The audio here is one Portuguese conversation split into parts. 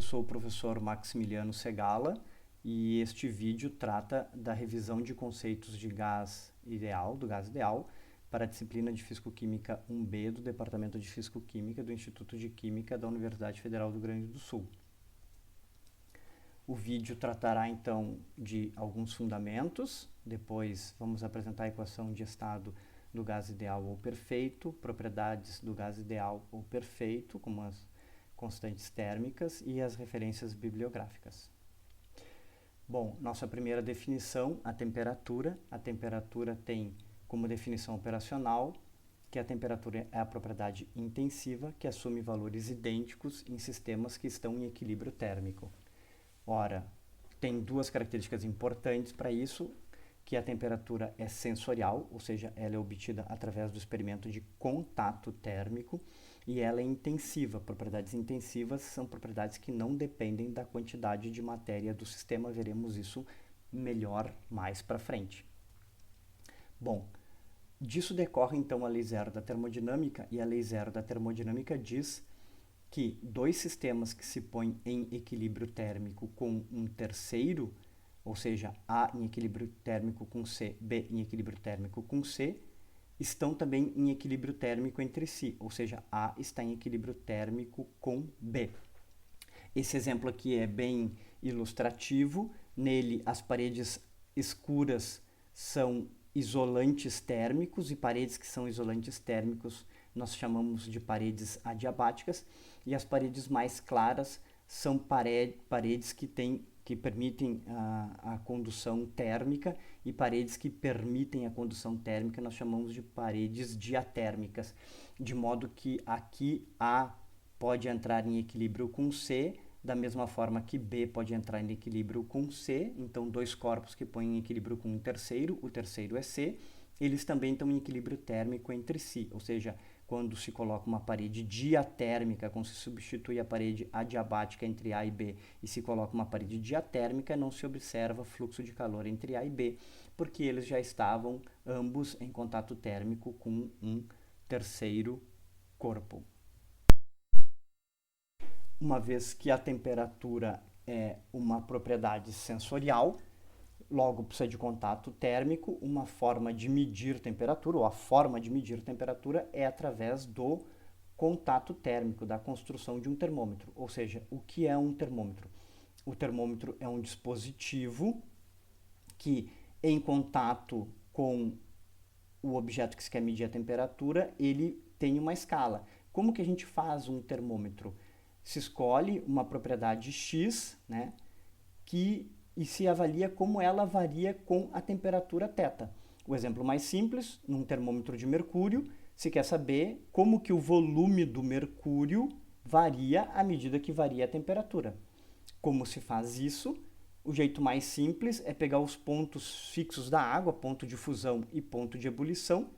eu sou o professor Maximiliano Segala e este vídeo trata da revisão de conceitos de gás ideal, do gás ideal, para a disciplina de Físico-Química 1B do Departamento de Físico-Química do Instituto de Química da Universidade Federal do Rio Grande do Sul. O vídeo tratará então de alguns fundamentos, depois vamos apresentar a equação de estado do gás ideal ou perfeito, propriedades do gás ideal ou perfeito, como as constantes térmicas e as referências bibliográficas. Bom, nossa primeira definição, a temperatura. A temperatura tem como definição operacional que a temperatura é a propriedade intensiva que assume valores idênticos em sistemas que estão em equilíbrio térmico. Ora, tem duas características importantes para isso, que a temperatura é sensorial, ou seja, ela é obtida através do experimento de contato térmico, e ela é intensiva. Propriedades intensivas são propriedades que não dependem da quantidade de matéria do sistema, veremos isso melhor mais para frente. Bom, disso decorre então a lei zero da termodinâmica, e a lei zero da termodinâmica diz que dois sistemas que se põem em equilíbrio térmico com um terceiro, ou seja, A em equilíbrio térmico com C, B em equilíbrio térmico com C, estão também em equilíbrio térmico entre si, ou seja, A está em equilíbrio térmico com B. Esse exemplo aqui é bem ilustrativo. Nele, as paredes escuras são isolantes térmicos, e paredes que são isolantes térmicos nós chamamos de paredes adiabáticas, e as paredes mais claras são paredes que permitem a condução térmica, e paredes que permitem a condução térmica nós chamamos de paredes diatérmicas, de modo que aqui A pode entrar em equilíbrio com C, da mesma forma que B pode entrar em equilíbrio com C. Então, dois corpos que põem em equilíbrio com um terceiro, o terceiro é C, eles também estão em equilíbrio térmico entre si, ou seja, quando se coloca uma parede diatérmica, quando se substitui a parede adiabática entre A e B e se coloca uma parede diatérmica, não se observa fluxo de calor entre A e B, porque eles já estavam ambos em contato térmico com um terceiro corpo. Uma vez que a temperatura é uma propriedade sensorial, logo precisa de contato térmico. Uma forma de medir temperatura, ou a forma de medir temperatura, é através do contato térmico, da construção de um termômetro. Ou seja, o que é um termômetro? O termômetro é um dispositivo que, em contato com o objeto que se quer medir a temperatura, ele tem uma escala. Como que a gente faz um termômetro? Se escolhe uma propriedade X, né, e se avalia como ela varia com a temperatura θ. O exemplo mais simples, num termômetro de mercúrio, se quer saber como que o volume do mercúrio varia à medida que varia a temperatura. Como se faz isso? O jeito mais simples é pegar os pontos fixos da água, ponto de fusão e ponto de ebulição,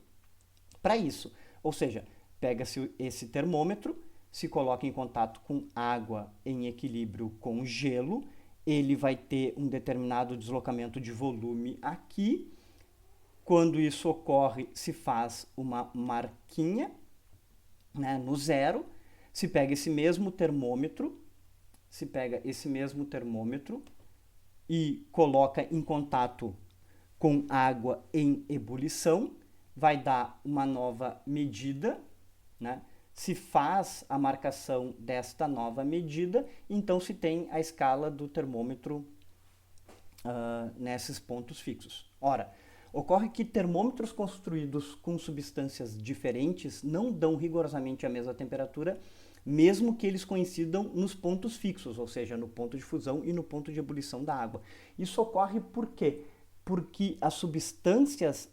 para isso. Ou seja, pega-se esse termômetro, se coloca em contato com água em equilíbrio com gelo, ele vai ter um determinado deslocamento de volume aqui. Quando isso ocorre, se faz uma marquinha, né, no zero. Se pega esse mesmo termômetro e coloca em contato com água em ebulição, vai dar uma nova medida, né? Se faz a marcação desta nova medida, então se tem a escala do termômetro nesses pontos fixos. Ora, ocorre que termômetros construídos com substâncias diferentes não dão rigorosamente a mesma temperatura, mesmo que eles coincidam nos pontos fixos, ou seja, no ponto de fusão e no ponto de ebulição da água. Isso ocorre por quê? Porque as substâncias,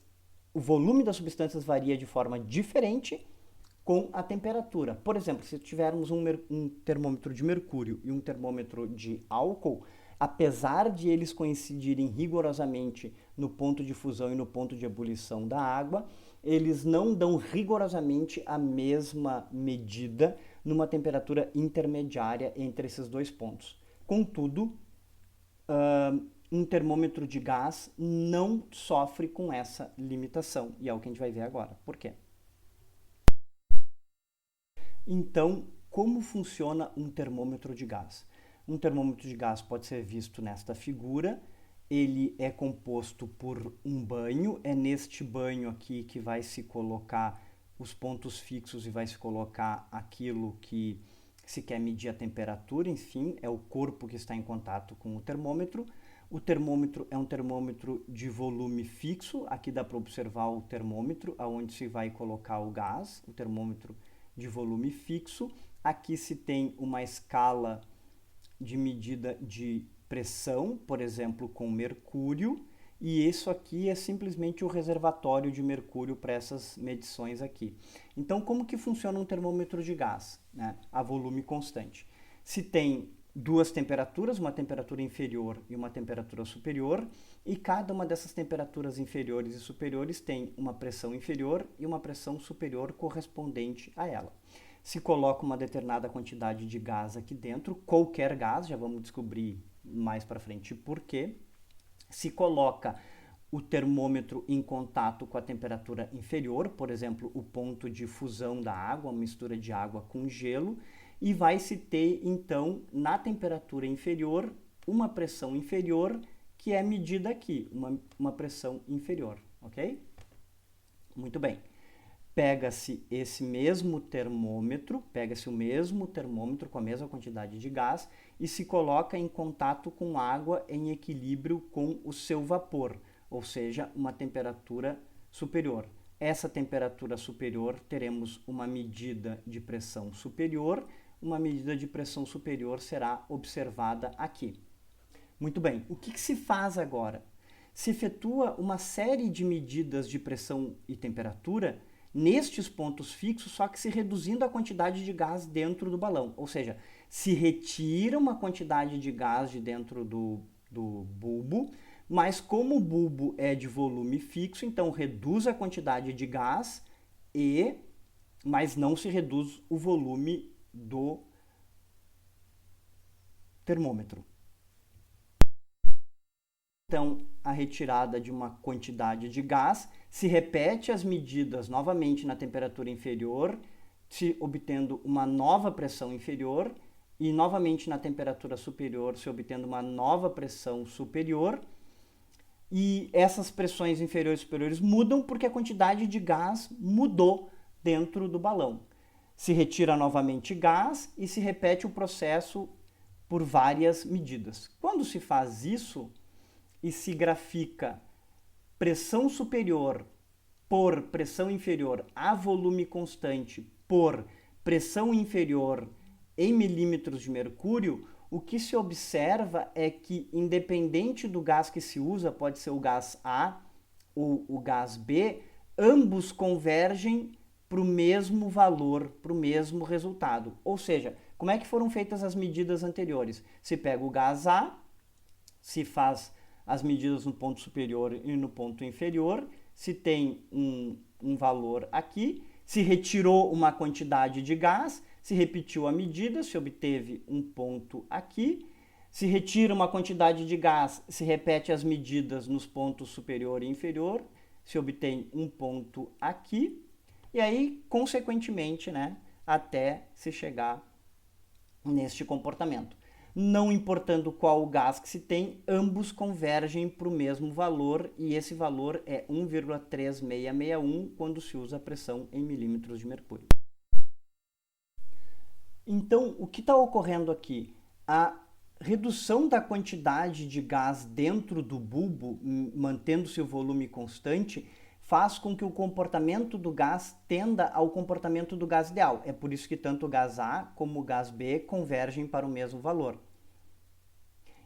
o volume das substâncias varia de forma diferente com a temperatura. Por exemplo, se tivermos um termômetro de mercúrio e um termômetro de álcool, apesar de eles coincidirem rigorosamente no ponto de fusão e no ponto de ebulição da água, eles não dão rigorosamente a mesma medida numa temperatura intermediária entre esses dois pontos. Contudo, um termômetro de gás não sofre com essa limitação, e é o que a gente vai ver agora. Por quê? Então, como funciona um termômetro de gás? Um termômetro de gás pode ser visto nesta figura. Ele é composto por um banho. É neste banho aqui que vai se colocar os pontos fixos e vai se colocar aquilo que se quer medir a temperatura, enfim, é o corpo que está em contato com o termômetro. O termômetro é um termômetro de volume fixo, aqui dá para observar o termômetro, aonde se vai colocar o gás, o termômetro de volume fixo. Aqui se tem uma escala de medida de pressão, por exemplo, com mercúrio, e isso aqui é simplesmente o reservatório de mercúrio para essas medições aqui. Então, como que funciona um termômetro de gás, né, a volume constante? Se tem duas temperaturas, uma temperatura inferior e uma temperatura superior, e cada uma dessas temperaturas inferiores e superiores tem uma pressão inferior e uma pressão superior correspondente a ela. Se coloca uma determinada quantidade de gás aqui dentro, qualquer gás, já vamos descobrir mais para frente por quê. Se coloca o termômetro em contato com a temperatura inferior, por exemplo, o ponto de fusão da água, a mistura de água com gelo, e vai se ter, então, na temperatura inferior, uma pressão inferior que é medida aqui, uma pressão inferior, ok? Muito bem. Pega-se esse mesmo termômetro, pega-se o mesmo termômetro com a mesma quantidade de gás e se coloca em contato com água em equilíbrio com o seu vapor, ou seja, uma temperatura superior. Essa temperatura superior, teremos uma medida de pressão superior, uma medida de pressão superior será observada aqui. Muito bem, o que se faz agora? Se efetua uma série de medidas de pressão e temperatura nestes pontos fixos, só que se reduzindo a quantidade de gás dentro do balão. Ou seja, se retira uma quantidade de gás de dentro do bulbo, mas como o bulbo é de volume fixo, então reduz a quantidade de gás, mas não se reduz o volume do termômetro. Então, a retirada de uma quantidade de gás, se repete as medidas novamente na temperatura inferior, se obtendo uma nova pressão inferior, e novamente na temperatura superior, se obtendo uma nova pressão superior, e essas pressões inferiores e superiores mudam porque a quantidade de gás mudou dentro do balão. Se retira novamente gás e se repete o processo por várias medidas. Quando se faz isso, e se grafica pressão superior por pressão inferior a volume constante por pressão inferior em milímetros de mercúrio, o que se observa é que, independente do gás que se usa, pode ser o gás A ou o gás B, ambos convergem para o mesmo valor, para o mesmo resultado. Ou seja, como é que foram feitas as medidas anteriores? Se pega o gás A, se faz as medidas no ponto superior e no ponto inferior, se tem um valor aqui, se retirou uma quantidade de gás, se repetiu a medida, se obteve um ponto aqui, se retira uma quantidade de gás, se repete as medidas nos pontos superior e inferior, se obtém um ponto aqui, e aí, consequentemente, né, até se chegar neste comportamento. Não importando qual o gás que se tem, ambos convergem para o mesmo valor, e esse valor é 1,3661 quando se usa a pressão em milímetros de mercúrio. Então, o que está ocorrendo aqui? A redução da quantidade de gás dentro do bulbo, mantendo-se o volume constante, faz com que o comportamento do gás tenda ao comportamento do gás ideal. É por isso que tanto o gás A como o gás B convergem para o mesmo valor.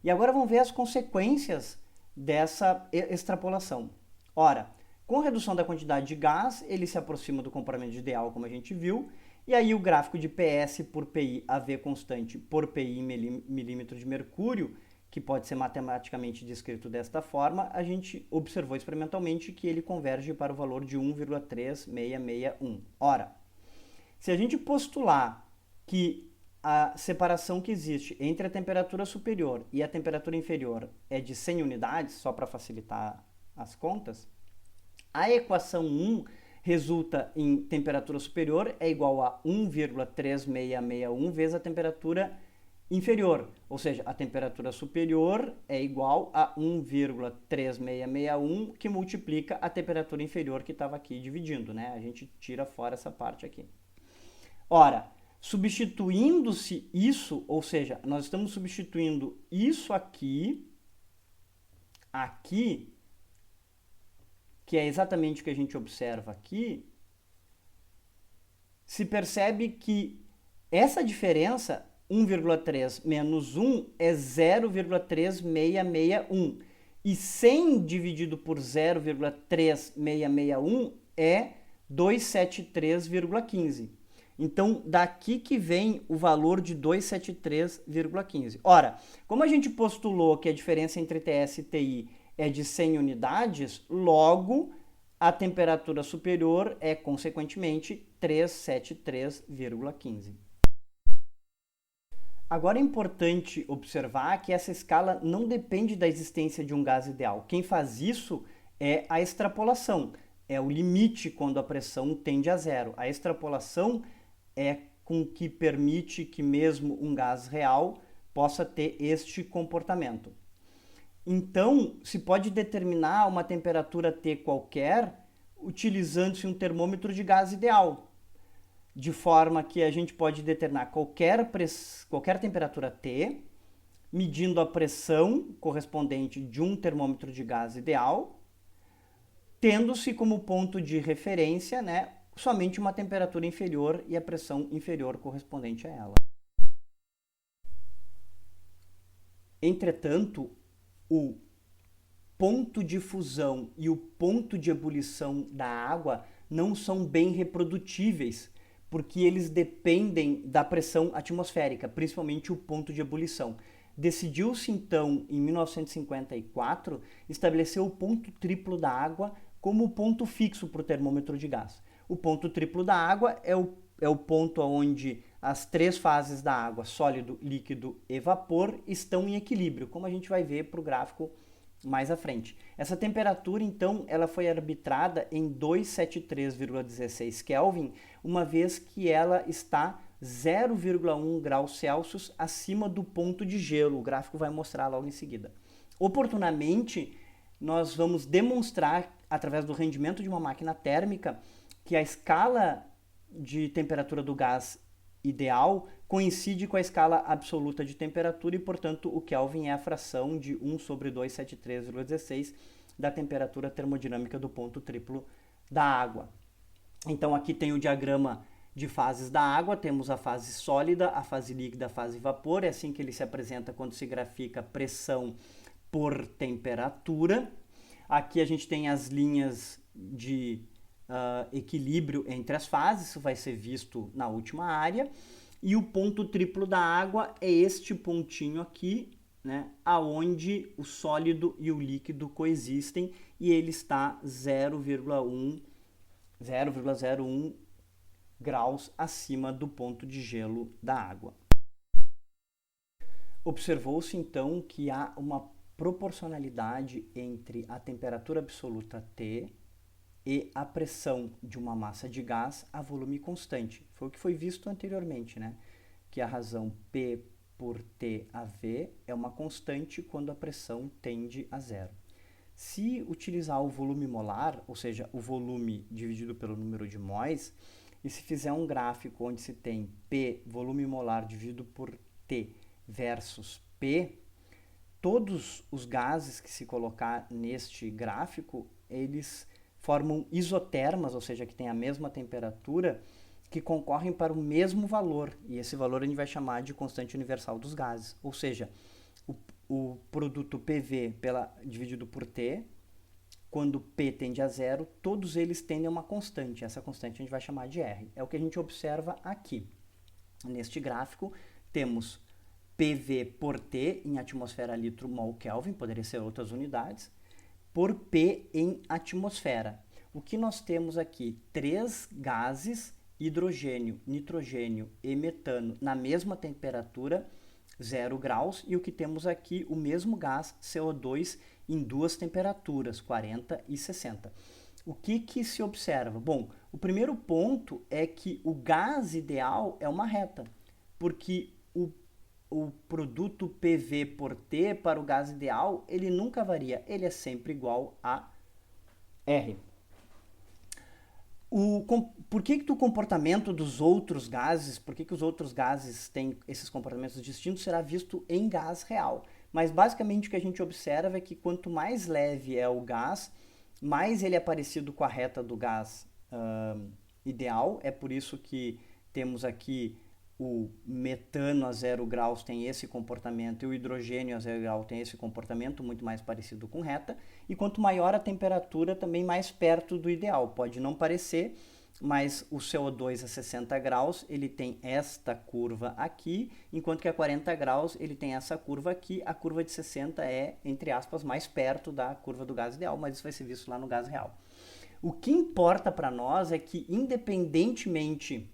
E agora vamos ver as consequências dessa extrapolação. Ora, com a redução da quantidade de gás, ele se aproxima do comportamento ideal, como a gente viu, e aí o gráfico de PS por PI AV constante por PI em milímetro de mercúrio, que pode ser matematicamente descrito desta forma, a gente observou experimentalmente que ele converge para o valor de 1,3661. Ora, se a gente postular que a separação que existe entre a temperatura superior e a temperatura inferior é de 100 unidades, só para facilitar as contas, a equação 1 resulta em temperatura superior é igual a 1,3661 vezes a temperatura inferior, ou seja, a temperatura superior é igual a 1,3661, que multiplica a temperatura inferior que estava aqui dividindo, né? A gente tira fora essa parte aqui. Ora, substituindo-se isso, ou seja, nós estamos substituindo isso aqui, que é exatamente o que a gente observa aqui, se percebe que essa diferença, 1,3 menos 1, é 0,3661. E 100 dividido por 0,3661 é 273,15. Então, daqui que vem o valor de 273,15. Ora, como a gente postulou que a diferença entre TS e TI é de 100 unidades, logo a temperatura superior é, consequentemente, 373,15. Agora é importante observar que essa escala não depende da existência de um gás ideal. Quem faz isso é a extrapolação, é o limite quando a pressão tende a zero. A extrapolação é com que permite que mesmo um gás real possa ter este comportamento. Então, se pode determinar uma temperatura T qualquer utilizando-se um termômetro de gás ideal, de forma que a gente pode determinar qualquer temperatura T, medindo a pressão correspondente de um termômetro de gás ideal, tendo-se como ponto de referência, né, somente uma temperatura inferior e a pressão inferior correspondente a ela. Entretanto, o ponto de fusão e o ponto de ebulição da água não são bem reprodutíveis, porque eles dependem da pressão atmosférica, principalmente o ponto de ebulição. Decidiu-se então, em 1954, estabelecer o ponto triplo da água como ponto fixo para o termômetro de gás. O ponto triplo da água é o ponto onde as três fases da água, sólido, líquido e vapor, estão em equilíbrio, como a gente vai ver para o gráfico mais à frente. Essa temperatura, então, ela foi arbitrada em 273,16 Kelvin, uma vez que ela está 0,1 graus Celsius acima do ponto de gelo. O gráfico vai mostrar logo em seguida. Oportunamente, nós vamos demonstrar, através do rendimento de uma máquina térmica, que a escala de temperatura do gás ideal coincide com a escala absoluta de temperatura e, portanto, o Kelvin é a fração de 1 sobre 273,16 da temperatura termodinâmica do ponto triplo da água. Então, aqui tem o diagrama de fases da água, temos a fase sólida, a fase líquida, a fase vapor, é assim que ele se apresenta quando se grafica pressão por temperatura. Aqui a gente tem as linhas de equilíbrio entre as fases, isso vai ser visto na última área. E o ponto triplo da água é este pontinho aqui, né, aonde o sólido e o líquido coexistem, e ele está 0,01 graus acima do ponto de gelo da água. Observou-se então que há uma proporcionalidade entre a temperatura absoluta T e a pressão de uma massa de gás a volume constante. Foi o que foi visto anteriormente, né? Que a razão P por TAV é uma constante quando a pressão tende a zero. Se utilizar o volume molar, ou seja, o volume dividido pelo número de mols, e se fizer um gráfico onde se tem P, volume molar, dividido por T versus P, todos os gases que se colocar neste gráfico, eles formam isotermas, ou seja, que têm a mesma temperatura, que concorrem para o mesmo valor, e esse valor a gente vai chamar de constante universal dos gases, ou seja, o produto PV dividido por T, quando P tende a zero, todos eles tendem a uma constante, essa constante a gente vai chamar de R. É o que a gente observa aqui. Neste gráfico, temos PV por T em atmosfera litro mol Kelvin, poderia ser outras unidades, por P em atmosfera. O que nós temos aqui? Três gases, hidrogênio, nitrogênio e metano, na mesma temperatura, 0 graus, e o que temos aqui? O mesmo gás, CO2, em duas temperaturas, 40 e 60. O que se observa? Bom, o primeiro ponto é que o gás ideal é uma reta, porque o produto PV por T para o gás ideal, ele nunca varia, ele é sempre igual a R. Por que o comportamento dos outros gases, por que os outros gases têm esses comportamentos distintos, será visto em gás real. Mas basicamente o que a gente observa é que quanto mais leve é o gás, mais ele é parecido com a reta do gás ideal. É por isso que temos aqui o metano a 0 graus tem esse comportamento e o hidrogênio a 0 graus tem esse comportamento muito mais parecido com reta. E quanto maior a temperatura, também mais perto do ideal. Pode não parecer, mas o CO2 a 60 graus ele tem esta curva aqui, enquanto que a 40 graus ele tem essa curva aqui. A curva de 60 é, entre aspas, mais perto da curva do gás ideal, mas isso vai ser visto lá no gás real. O que importa para nós é que, independentemente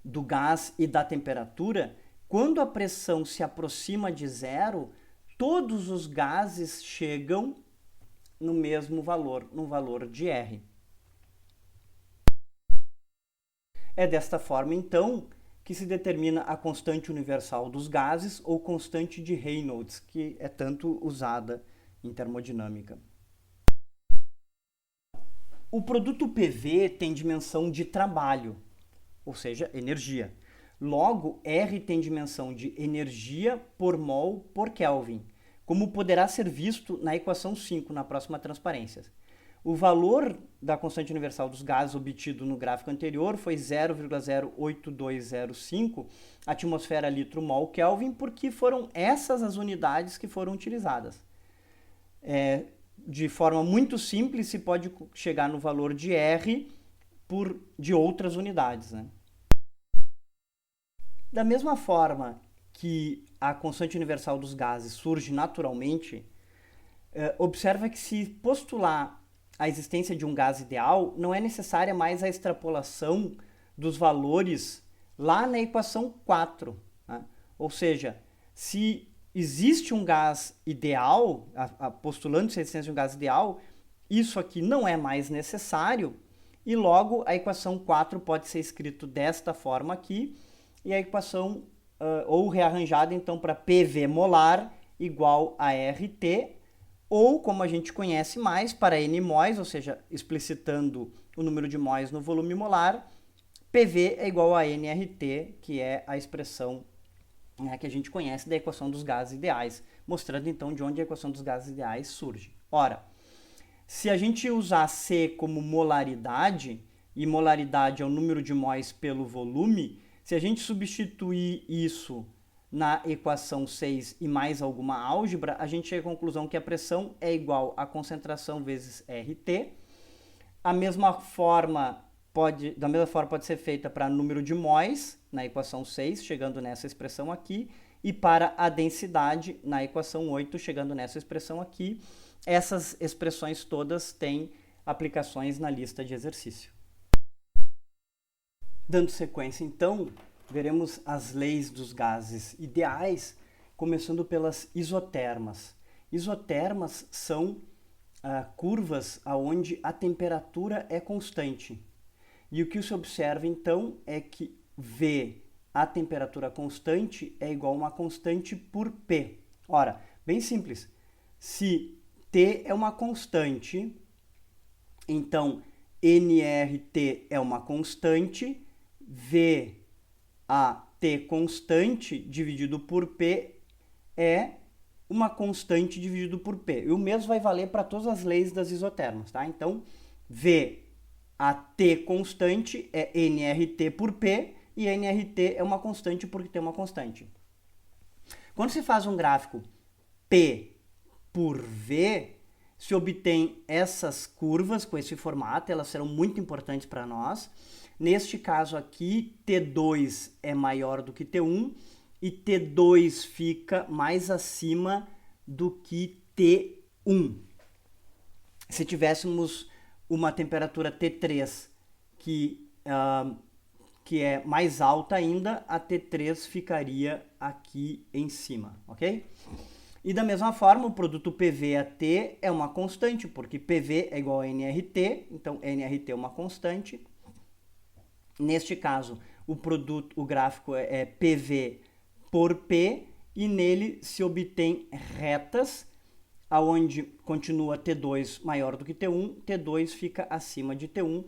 do gás e da temperatura, quando a pressão se aproxima de zero, todos os gases chegam no mesmo valor, no valor de R. É desta forma, então, que se determina a constante universal dos gases ou constante de Reynolds, que é tanto usada em termodinâmica. O produto PV tem dimensão de trabalho, ou seja, energia. Logo, R tem dimensão de energia por mol por Kelvin, como poderá ser visto na equação 5, na próxima transparência. O valor da constante universal dos gases obtido no gráfico anterior foi 0,08205 atmosfera litro mol Kelvin, porque foram essas as unidades que foram utilizadas. De forma muito simples, se pode chegar no valor de R de outras unidades, né? Da mesma forma que a constante universal dos gases surge naturalmente, observa que se postular a existência de um gás ideal, não é necessária mais a extrapolação dos valores lá na equação 4. Né? Ou seja, se existe um gás ideal, postulando-se a existência de um gás ideal, isso aqui não é mais necessário, e logo a equação 4 pode ser escrito desta forma aqui, e a equação, ou rearranjada então para PV molar igual a RT, ou como a gente conhece mais, para N móis, ou seja, explicitando o número de móis no volume molar, PV é igual a nRT, que é a expressão que a gente conhece da equação dos gases ideais, mostrando então de onde a equação dos gases ideais surge. Ora, se a gente usar C como molaridade, e molaridade é o número de móis pelo volume, se a gente substituir isso na equação 6 e mais alguma álgebra, a gente chega à conclusão que a pressão é igual a concentração vezes RT. Da mesma forma pode ser feita para número de móis na equação 6, chegando nessa expressão aqui, e para a densidade na equação 8, chegando nessa expressão aqui. Essas expressões todas têm aplicações na lista de exercício. Dando sequência, então, veremos as leis dos gases ideais, começando pelas isotermas. Isotermas são curvas onde a temperatura é constante. E o que se observa, então, é que V, a temperatura constante, é igual a uma constante por P. Ora, bem simples. Se T é uma constante, então nRT é uma constante, V a T constante dividido por P é uma constante dividido por P. E o mesmo vai valer para todas as leis das isotermas, tá? Então, V a T constante é nRT por P e nRT é uma constante porque T é uma constante. Quando se faz um gráfico P por V, se obtém essas curvas com esse formato, elas serão muito importantes para nós. Neste caso aqui, T2 é maior do que T1 e T2 fica mais acima do que T1. Se tivéssemos uma temperatura T3 que é mais alta ainda, a T3 ficaria aqui em cima, ok? E da mesma forma, o produto PV a T é uma constante, porque PV é igual a nRT, então nRT é uma constante. Neste caso, o gráfico é PV por P, e nele se obtém retas, aonde continua T2 maior do que T1, T2 fica acima de T1.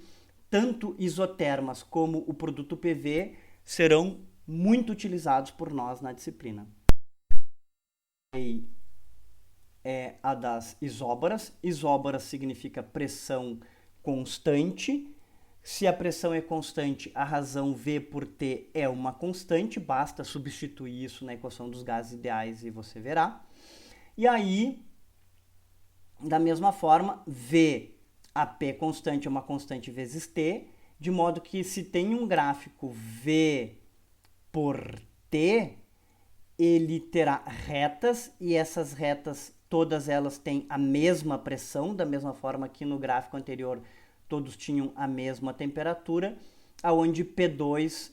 Tanto isotermas como o produto PV serão muito utilizados por nós na disciplina. É a das isóbaras. Isóbaras significa pressão constante. Se a pressão é constante, a razão V por T é uma constante, basta substituir isso na equação dos gases ideais e você verá. E aí, da mesma forma, V, a P constante é uma constante vezes T, de modo que se tem um gráfico V por T, ele terá retas, e essas retas, todas elas têm a mesma pressão, da mesma forma que no gráfico anterior todos tinham a mesma temperatura, onde P2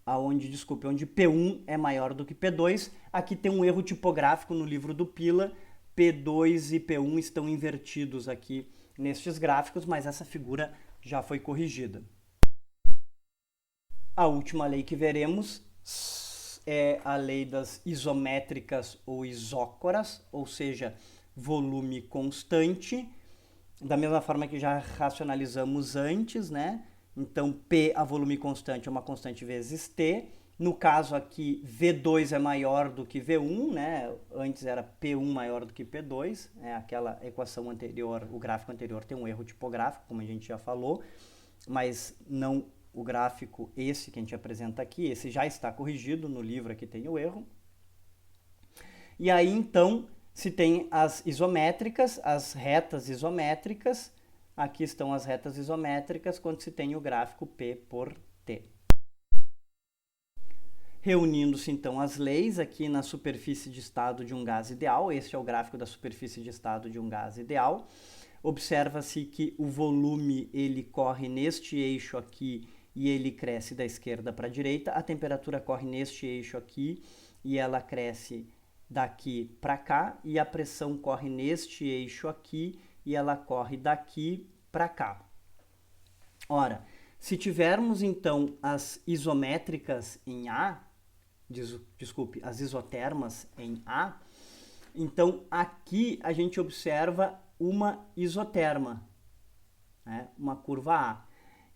onde P1 é maior do que P2. Aqui tem um erro tipográfico no livro do Pila, P2 e P1 estão invertidos aqui nestes gráficos, mas essa figura já foi corrigida. A última lei que veremos é a lei das isométricas ou isócoras, ou seja, volume constante. Da mesma forma que já racionalizamos antes, né? Então, P, a volume constante, é uma constante vezes T. No caso aqui, V2 é maior do que V1, né? Antes era P1 maior do que P2. Aquela equação anterior, o gráfico anterior tem um erro tipográfico, como a gente já falou, mas não o gráfico esse que a gente apresenta aqui. Esse já está corrigido, no livro aqui tem o erro. E aí, então, se tem as isométricas, as retas isométricas. Aqui estão as retas isométricas quando se tem o gráfico P por T. Reunindo-se então as leis aqui na superfície de estado de um gás ideal, este é o gráfico da superfície de estado de um gás ideal. Observa-se que o volume ele corre neste eixo aqui e ele cresce da esquerda para a direita. A temperatura corre neste eixo aqui e ela cresce daqui para cá, e a pressão corre neste eixo aqui e ela corre daqui para cá. Ora, se tivermos então as isométricas em A, as isotermas em A, então aqui a gente observa uma isoterma, né? Uma curva A.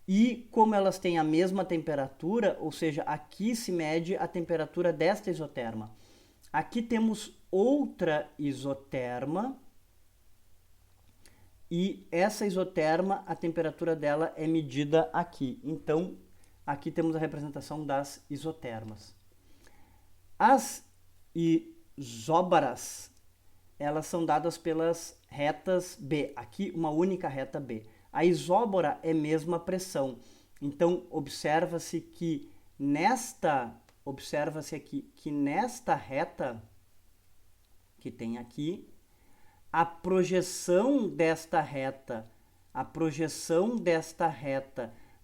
E como elas têm a mesma temperatura, ou seja, aqui se mede a temperatura desta isoterma. Aqui temos outra isoterma, e essa isoterma, a temperatura dela é medida aqui. Então, aqui temos a representação das isotermas. As isóbaras, elas são dadas pelas retas B. Aqui, uma única reta B. A isóbara é mesma pressão. Então, observa-se que nesta reta que tem aqui, a projeção desta reta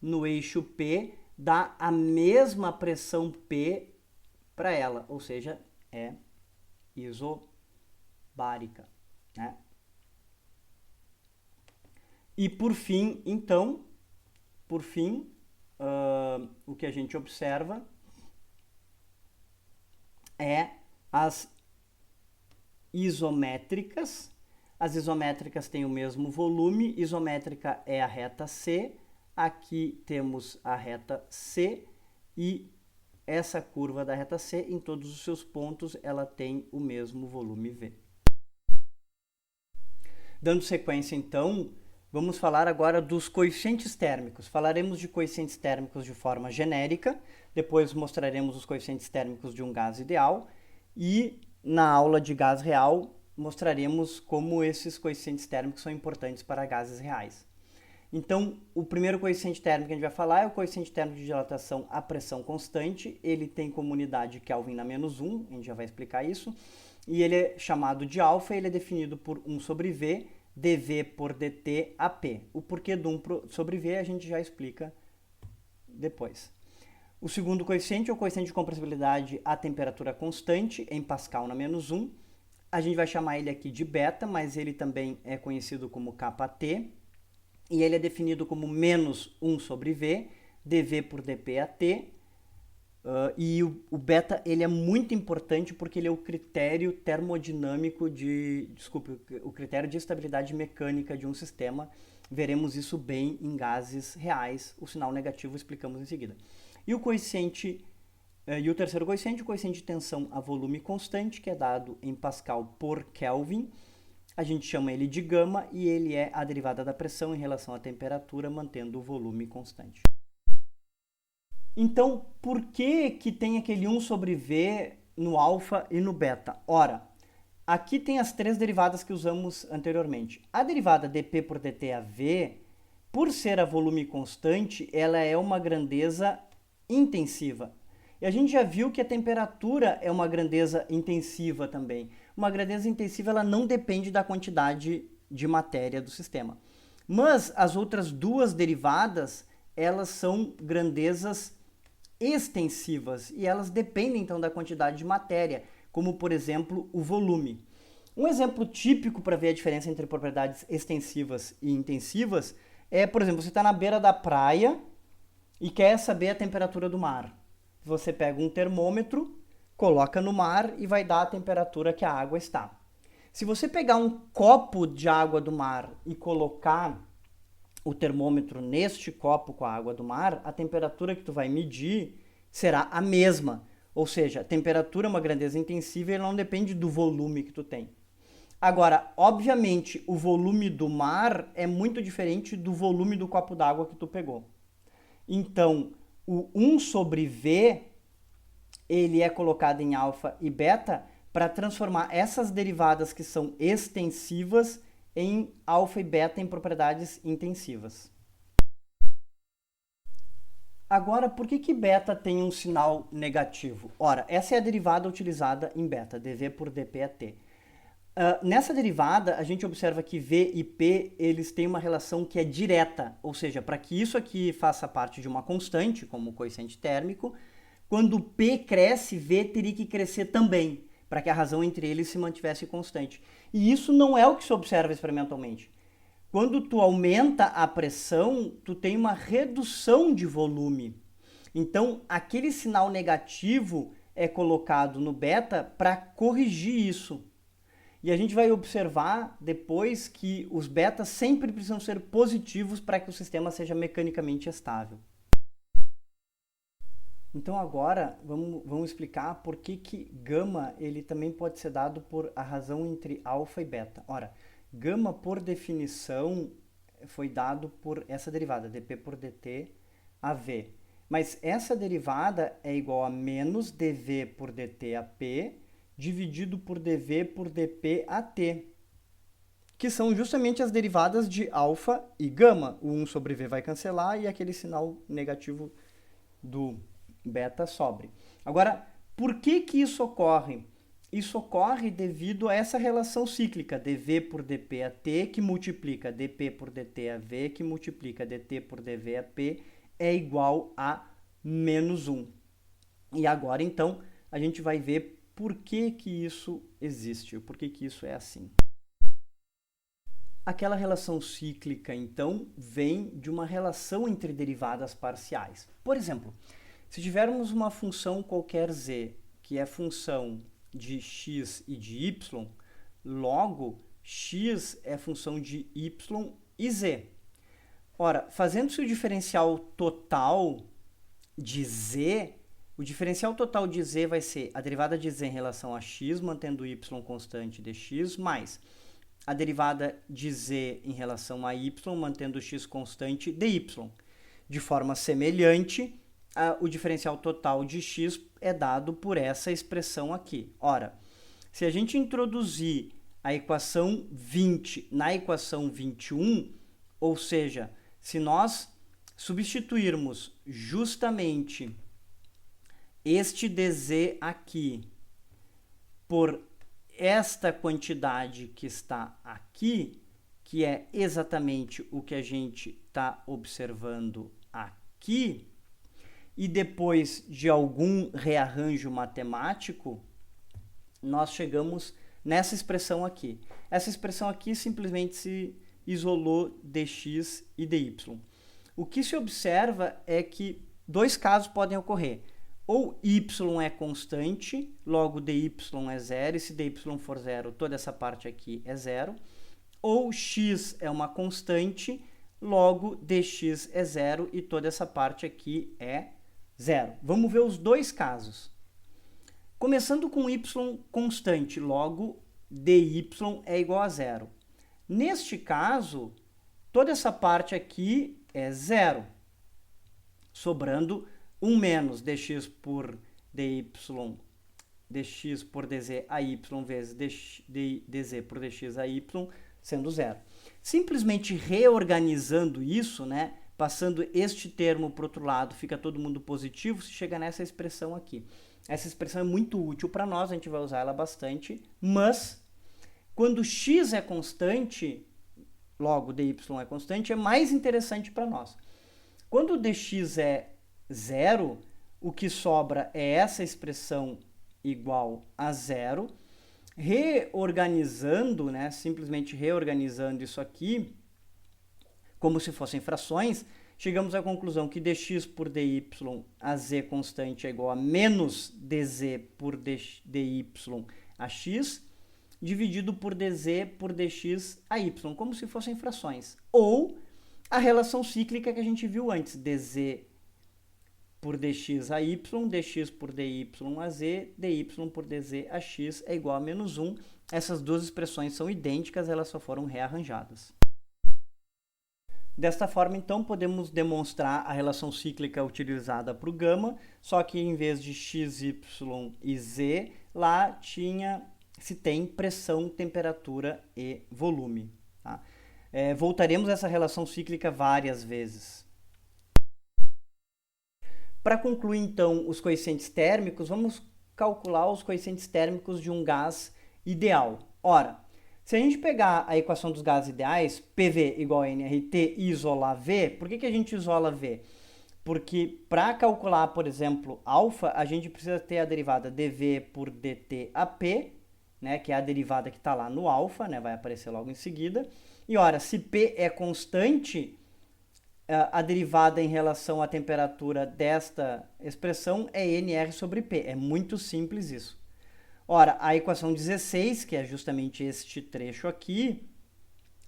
no eixo P dá a mesma pressão P para ela, ou seja, é isobárica, né? E por fim, então, o que a gente observa é as isométricas. As isométricas têm o mesmo volume, isométrica é a reta C, aqui temos a reta C, e essa curva da reta C, em todos os seus pontos, ela tem o mesmo volume V. Dando sequência, então, vamos falar agora dos coeficientes térmicos. Falaremos de coeficientes térmicos de forma genérica, depois mostraremos os coeficientes térmicos de um gás ideal, e na aula de gás real mostraremos como esses coeficientes térmicos são importantes para gases reais. Então, o primeiro coeficiente térmico que a gente vai falar é o coeficiente térmico de dilatação a pressão constante. Ele tem como unidade Kelvin na -1, a gente já vai explicar isso. E ele é chamado de alfa, ele é definido por 1 sobre V, dV por dt AP. O porquê do 1 sobre V a gente já explica depois. O segundo coeficiente é o coeficiente de compressibilidade a temperatura constante, em Pascal na -1. A gente vai chamar ele aqui de beta, mas ele também é conhecido como kT. E ele é definido como -1 sobre V, dV por dp AT. o beta ele é muito importante porque ele é o critério termodinâmico o critério de estabilidade mecânica de um sistema. Veremos isso bem em gases reais. O sinal negativo explicamos em seguida. E o coeficiente, e o terceiro coeficiente, o coeficiente de tensão a volume constante, que é dado em Pascal por Kelvin. A gente chama ele de gama e ele é a derivada da pressão em relação à temperatura, mantendo o volume constante. Então, por que que tem aquele 1 sobre V no alfa e no beta? Ora, aqui tem as três derivadas que usamos anteriormente. A derivada dp por dt a V, por ser a volume constante, ela é uma grandeza intensiva. E a gente já viu que a temperatura é uma grandeza intensiva também. Uma grandeza intensiva ela não depende da quantidade de matéria do sistema. Mas as outras duas derivadas, elas são grandezas extensivas e elas dependem então da quantidade de matéria, como por exemplo o volume. Um exemplo típico para ver a diferença entre propriedades extensivas e intensivas é, por exemplo, você está na beira da praia e quer saber a temperatura do mar. Você pega um termômetro, coloca no mar e vai dar a temperatura que a água está. Se você pegar um copo de água do mar e colocar o termômetro neste copo com a água do mar, a temperatura que tu vai medir será a mesma. Ou seja, a temperatura é uma grandeza intensiva e ela não depende do volume que tu tem. Agora, obviamente, o volume do mar é muito diferente do volume do copo d'água que tu pegou. Então, o 1 sobre V, ele é colocado em alfa e beta para transformar essas derivadas que são extensivas em alfa e beta em propriedades intensivas. Agora, por que beta tem um sinal negativo? Ora, essa é a derivada utilizada em beta, dv por dp a t. Nessa derivada, a gente observa que V e P eles têm uma relação que é direta, ou seja, para que isso aqui faça parte de uma constante, como o coeficiente térmico, quando P cresce, V teria que crescer também, para que a razão entre eles se mantivesse constante. E isso não é o que se observa experimentalmente. Quando tu aumenta a pressão, tu tem uma redução de volume. Então, aquele sinal negativo é colocado no beta para corrigir isso. E a gente vai observar depois que os betas sempre precisam ser positivos para que o sistema seja mecanicamente estável. Então agora vamos explicar por que gama ele também pode ser dado por a razão entre alfa e beta. Ora, gama por definição foi dado por essa derivada, dp por dt a v. Mas essa derivada é igual a menos dv por dt a p dividido por dv por dp a t, que são justamente as derivadas de alfa e gama. O 1 sobre v vai cancelar e aquele sinal negativo do beta sobre. Agora, por que isso ocorre? Isso ocorre devido a essa relação cíclica, dv por dp a t, que multiplica dp por dt a v, que multiplica dt por dv a p, é igual a menos 1. E agora, então, a gente vai ver por que isso existe, por que isso é assim. Aquela relação cíclica, então, vem de uma relação entre derivadas parciais. Por exemplo, se tivermos uma função qualquer z, que é função de x e de y, logo, x é função de y e z. Ora, fazendo-se o diferencial total de z, o diferencial total de z vai ser a derivada de z em relação a x, mantendo y constante dx, mais a derivada de z em relação a y, mantendo x constante dy. De forma semelhante, o diferencial total de x é dado por essa expressão aqui. Ora, se a gente introduzir a equação 20 na equação 21, ou seja, se nós substituirmos justamente este dz aqui por esta quantidade que está aqui, que é exatamente o que a gente está observando aqui, e depois de algum rearranjo matemático, nós chegamos nessa expressão aqui. Essa expressão aqui simplesmente se isolou dx e dy. O que se observa é que dois casos podem ocorrer. ou y é constante, logo dy é zero, e se dy for zero, toda essa parte aqui é zero, ou x é uma constante, logo dx é zero, e toda essa parte aqui é zero. Vamos ver os dois casos. Começando com y constante, logo dy é igual a zero. Neste caso, toda essa parte aqui é zero, sobrando 1 menos dx por dy, dx por dz a y vezes dz por dx a y, sendo zero. Simplesmente reorganizando isso, né, passando este termo para o outro lado, fica todo mundo positivo, se chega nessa expressão aqui. Essa expressão é muito útil para nós, a gente vai usar ela bastante, mas quando x é constante, logo dy é constante, é mais interessante para nós. Quando dx é zero, o que sobra é essa expressão igual a zero. Reorganizando, né, simplesmente reorganizando isso aqui, como se fossem frações, chegamos à conclusão que dx por dy a z constante é igual a menos dz por dy a x, dividido por dz por dx a y, como se fossem frações. Ou a relação cíclica que a gente viu antes, dz por dx a y, dx por dy a z, dy por dz a x é igual a menos 1. Essas duas expressões são idênticas, elas só foram rearranjadas. Desta forma, então, podemos demonstrar a relação cíclica utilizada para o gama, só que em vez de x, y e z, lá se tem pressão, temperatura e volume. Tá? Voltaremos a essa relação cíclica várias vezes. Para concluir, então, os coeficientes térmicos, vamos calcular os coeficientes térmicos de um gás ideal. Ora, se a gente pegar a equação dos gases ideais, PV igual a nRT, e isolar V, por que a gente isola V? Porque para calcular, por exemplo, alfa, a gente precisa ter a derivada dV por dt a P, né, que é a derivada que está lá no alfa, né, vai aparecer logo em seguida. E ora, se P é constante, a derivada em relação à temperatura desta expressão é nR sobre P. É muito simples isso. Ora, a equação 16, que é justamente este trecho aqui,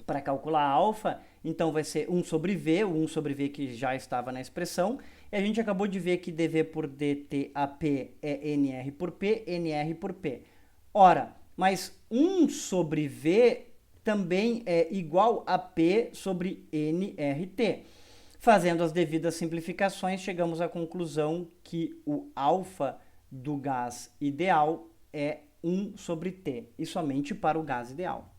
para calcular alfa, então vai ser 1 sobre V, o 1 sobre V que já estava na expressão, e a gente acabou de ver que dV por dt a P é nR por P, nR por P. Ora, mas 1 sobre V também é igual a P sobre nRT. Fazendo as devidas simplificações, chegamos à conclusão que o alfa do gás ideal é 1 sobre T, e somente para o gás ideal.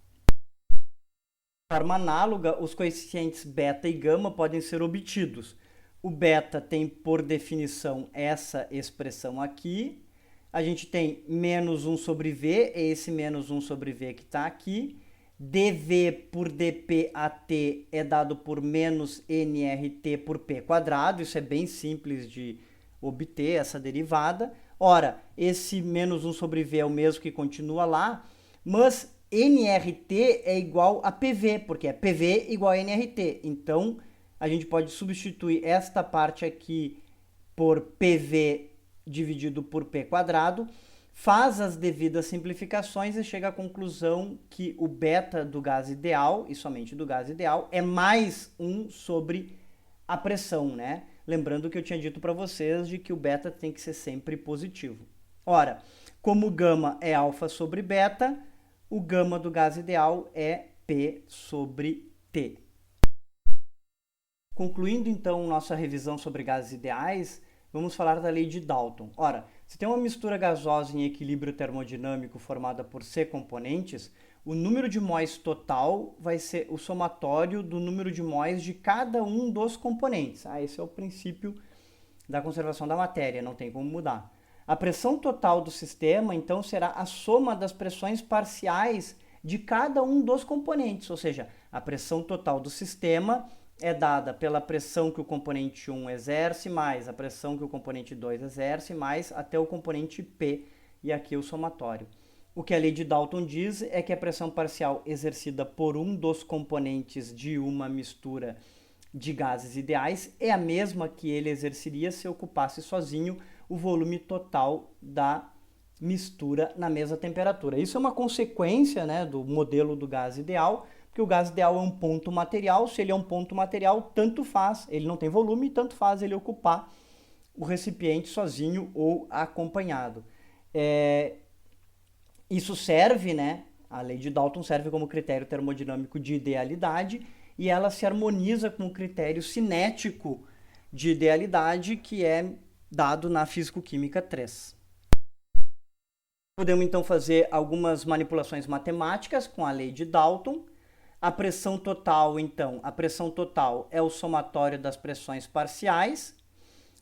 De forma análoga, os coeficientes beta e gama podem ser obtidos. O beta tem, por definição, essa expressão aqui. A gente tem menos 1 sobre V, é esse menos 1 sobre V que está aqui. dV por dP a T é dado por menos nRT por P quadrado. Isso é bem simples de obter, essa derivada. Ora, esse menos 1 sobre V é o mesmo que continua lá, mas nRT é igual a PV, porque é PV igual a nRT. Então, a gente pode substituir esta parte aqui por PV dividido por P quadrado, faz as devidas simplificações e chega à conclusão que o beta do gás ideal, e somente do gás ideal, é mais 1 sobre a pressão, né? Lembrando que eu tinha dito para vocês de que o beta tem que ser sempre positivo. Ora, como o gama é alfa sobre beta, o gama do gás ideal é P sobre T. Concluindo, então, nossa revisão sobre gases ideais, vamos falar da lei de Dalton. Ora, se tem uma mistura gasosa em equilíbrio termodinâmico formada por C componentes, o número de móis total vai ser o somatório do número de móis de cada um dos componentes. Esse é o princípio da conservação da matéria, não tem como mudar. A pressão total do sistema, então, será a soma das pressões parciais de cada um dos componentes, ou seja, a pressão total do sistema é dada pela pressão que o componente 1 exerce, mais a pressão que o componente 2 exerce, mais até o componente P, e aqui o somatório. O que a lei de Dalton diz é que a pressão parcial exercida por um dos componentes de uma mistura de gases ideais é a mesma que ele exerceria se ocupasse sozinho o volume total da mistura na mesma temperatura. Isso é uma consequência, né, do modelo do gás ideal, porque o gás ideal é um ponto material. Se ele é um ponto material, tanto faz, ele não tem volume, tanto faz ele ocupar o recipiente sozinho ou acompanhado. Isso serve, né, a lei de Dalton serve como critério termodinâmico de idealidade e ela se harmoniza com o critério cinético de idealidade que é dado na Físico-Química 3. Podemos então fazer algumas manipulações matemáticas com a lei de Dalton. A pressão total, então, a pressão total é o somatório das pressões parciais.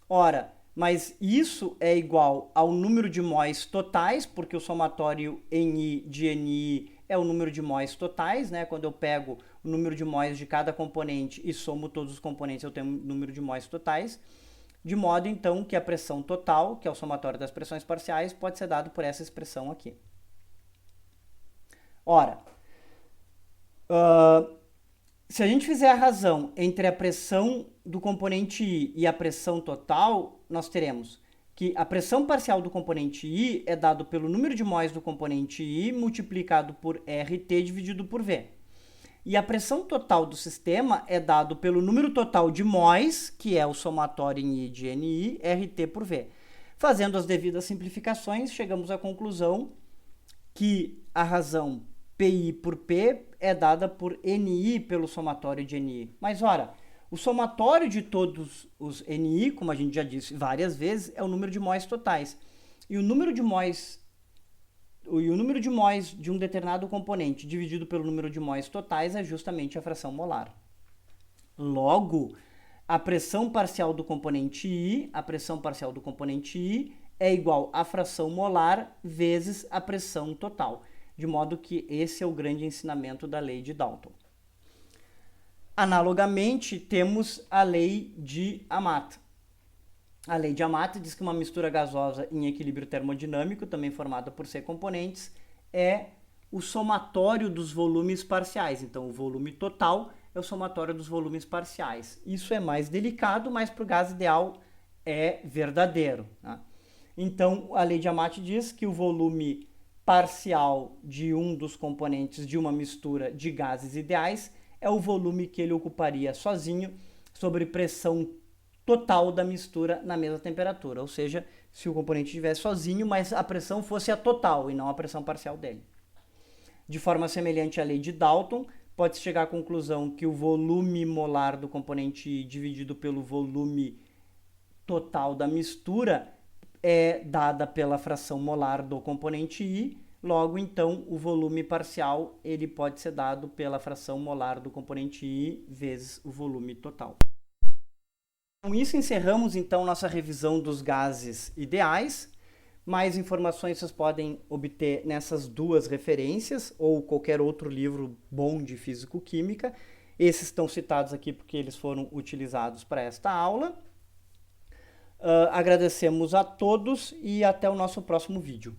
Ora, mas isso é igual ao número de móis totais, porque o somatório Ni de Ni é o número de móis totais, né? Quando eu pego o número de móis de cada componente e somo todos os componentes, eu tenho o número de móis totais. De modo, então, que a pressão total, que é o somatório das pressões parciais, pode ser dado por essa expressão aqui. Ora, se a gente fizer a razão entre a pressão do componente I e a pressão total, nós teremos que a pressão parcial do componente I é dado pelo número de móis do componente I multiplicado por RT dividido por V. E a pressão total do sistema é dado pelo número total de móis, que é o somatório em I de Ni, RT por V. Fazendo as devidas simplificações, chegamos à conclusão que a razão PI por P é dada por Ni pelo somatório de Ni. Mas, ora, o somatório de todos os Ni, como a gente já disse várias vezes, é o número de móis totais. E o número de móis de um determinado componente dividido pelo número de móis totais é justamente a fração molar. Logo, a pressão parcial do componente I, é igual à fração molar vezes a pressão total. De modo que esse é o grande ensinamento da lei de Dalton. Analogamente, temos a lei de Amat. A lei de Amat diz que uma mistura gasosa em equilíbrio termodinâmico, também formada por C componentes, é o somatório dos volumes parciais. Então, o volume total é o somatório dos volumes parciais. Isso é mais delicado, mas para o gás ideal é verdadeiro, tá? Então, a lei de Amat diz que o volume parcial de um dos componentes de uma mistura de gases ideais é o volume que ele ocuparia sozinho sobre pressão total da mistura na mesma temperatura. Ou seja, se o componente estivesse sozinho, mas a pressão fosse a total e não a pressão parcial dele. De forma semelhante à lei de Dalton, pode-se chegar à conclusão que o volume molar do componente I dividido pelo volume total da mistura é dada pela fração molar do componente I. Logo, então, o volume parcial ele pode ser dado pela fração molar do componente I vezes o volume total. Com isso, encerramos, então, nossa revisão dos gases ideais. Mais informações vocês podem obter nessas duas referências ou qualquer outro livro bom de físico-química. Esses estão citados aqui porque eles foram utilizados para esta aula. Agradecemos a todos e até o nosso próximo vídeo.